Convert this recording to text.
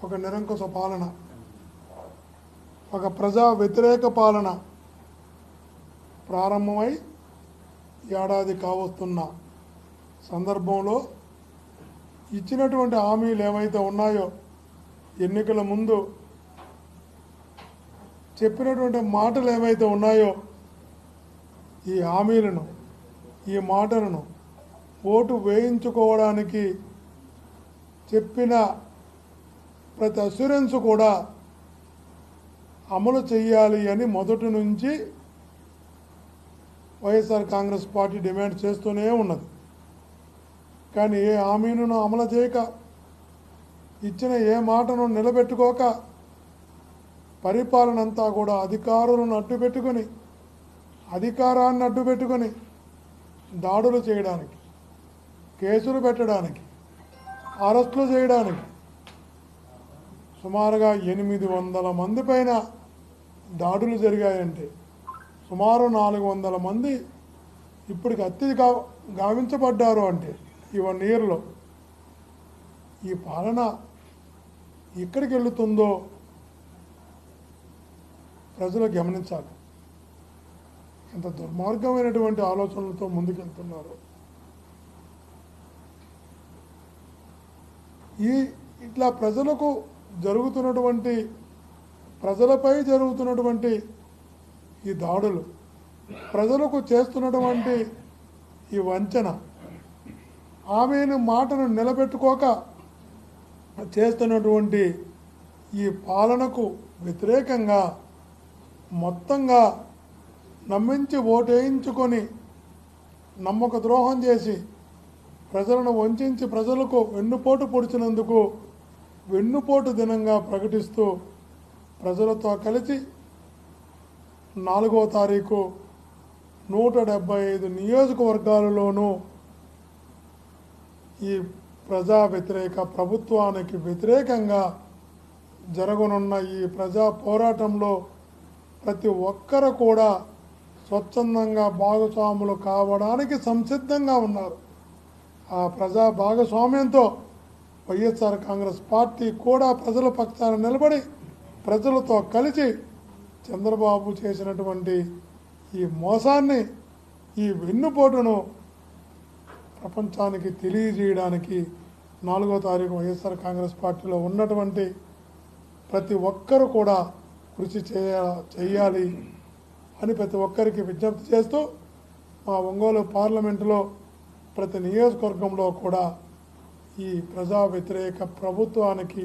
ఒక నిరంకుశ పాలన, ఒక ప్రజా వ్యతిరేక పాలన ప్రారంభమై ఏడాది కావస్తున్న సందర్భంలో ఇచ్చినటువంటి హామీలు ఏవైతే ఉన్నాయో, ఎన్నికల ముందు చెప్పినటువంటి మాటలు ఏవైతే ఉన్నాయో, ఈ హామీలను, ఈ మాటలను ఓటు వేయించుకోవడానికి చెప్పిన ప్రతి అష్యూరెన్స్ కూడా అమలు చేయాలి అని మొదటి నుంచి వైఎస్ఆర్ కాంగ్రెస్ పార్టీ డిమాండ్ చేస్తూనే ఉన్నది. కానీ ఏ హామీలను అమలు చేయక, ఇచ్చిన ఏ మాటను నిలబెట్టుకోక, పరిపాలన అంతా కూడా అధికారులను అడ్డుపెట్టుకొని, అధికారాన్ని అడ్డుపెట్టుకొని దాడులు చేయడానికి, కేసులు పెట్టడానికి, అరెస్టులు చేయడానికి సుమారుగా 800 మంది పైన దాడులు జరిగాయంటే, సుమారు 400 మంది ఇప్పటికి అత్యధిక గావించబడ్డారు. అంటే ఈ 1 ఇయర్లో ఈ పాలన ఎక్కడికి వెళుతుందో ప్రజలు గమనించాలి. ఎంత దుర్మార్గమైనటువంటి ఆలోచనలతో ముందుకెళ్తున్నారు. ఇట్లా ప్రజలకు జరుగుతున్నటువంటి, ప్రజలపై జరుగుతున్నటువంటి ఈ దాడులు, ప్రజలకు చేస్తున్నటువంటి ఈ వంచన, ఆమెను మాటను నిలబెట్టుకోక చేస్తున్నటువంటి ఈ పాలనకు వ్యతిరేకంగా మొత్తంగా నమ్మించి ఓటేయించుకొని నమ్మక ద్రోహం చేసి ప్రజలను వంచి ప్రజలకు వెన్నుపోటు పొడిచినందుకు వెన్నుపోటు దినంగా ప్రకటిస్తూ ప్రజలతో కలిసి 4వ తారీఖు 175 నియోజకవర్గాలలోనూ ఈ ప్రజా వ్యతిరేక ప్రభుత్వానికి వ్యతిరేకంగా జరగనున్న ఈ ప్రజా పోరాటంలో ప్రతి ఒక్కరు కూడా స్వచ్ఛందంగా భాగస్వాములు కావడానికి సంసిద్ధంగా ఉన్నారు. ఆ ప్రజా భాగస్వామ్యంతో వైఎస్ఆర్ కాంగ్రెస్ పార్టీ కూడా ప్రజల పక్షాన నిలబడి ప్రజలతో కలిసి చంద్రబాబు చేసినటువంటి ఈ మోసాన్ని, ఈ వెన్నుపోటును ప్రపంచానికి తెలియజేయడానికి 4వ తారీఖు వైఎస్ఆర్ కాంగ్రెస్ పార్టీలో ఉన్నటువంటి ప్రతి ఒక్కరూ కూడా కృషి చేయాలి అని ప్రతి ఒక్కరికి విజ్ఞప్తి చేస్తూ, మా ఒంగోలు పార్లమెంటులో ప్రతి నియోజకవర్గంలో కూడా ఈ ప్రజా వ్యతిరేక ప్రభుత్వానికి